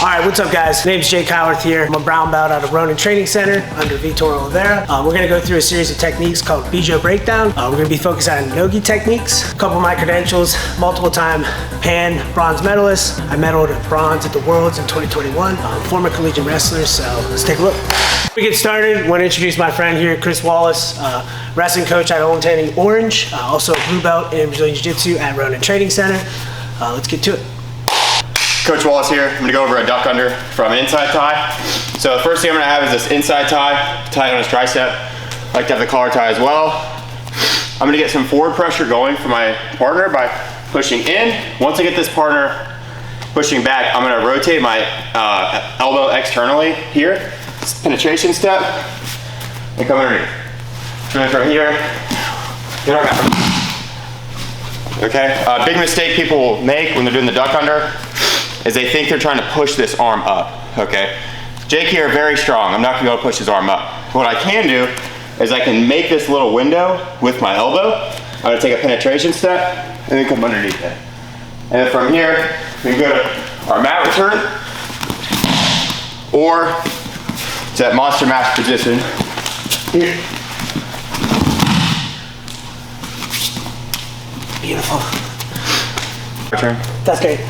All right, what's up guys? My name's Jake Howarth here. I'm a brown belt out of Ronin Training Center under Vitor Oliveira. We're gonna go through a series of techniques called Bijo Breakdown. We're gonna be focused on nogi techniques. A couple of my credentials, multiple time Pan bronze medalist. I medaled at bronze at the Worlds in 2021. Former collegiate wrestler, so let's take a look. We get started, I want to introduce my friend here, Chris Wallace, wrestling coach at Home Training Orange, also a blue belt in Brazilian Jiu-Jitsu at Ronin Training Center. Let's get to it. Coach Wallace here. I'm gonna go over a duck under from an inside tie. So the first thing I'm gonna have is this inside tie on his tricep. I like to have the collar tie as well. I'm gonna get some forward pressure going for my partner by pushing in. Once I get this partner pushing back, I'm gonna rotate my elbow externally here. Penetration step, and come underneath. Coming from here, get our back. Okay, big mistake people will make when they're doing the duck under is they think they're trying to push this arm up, okay? Jake here, very strong. I'm not gonna be able to push his arm up. What I can do is I can make this little window with my elbow. I'm gonna take a penetration step and then come underneath it. And then from here, we can go to our mat return or to that monster mash position here. Beautiful. Return. That's great.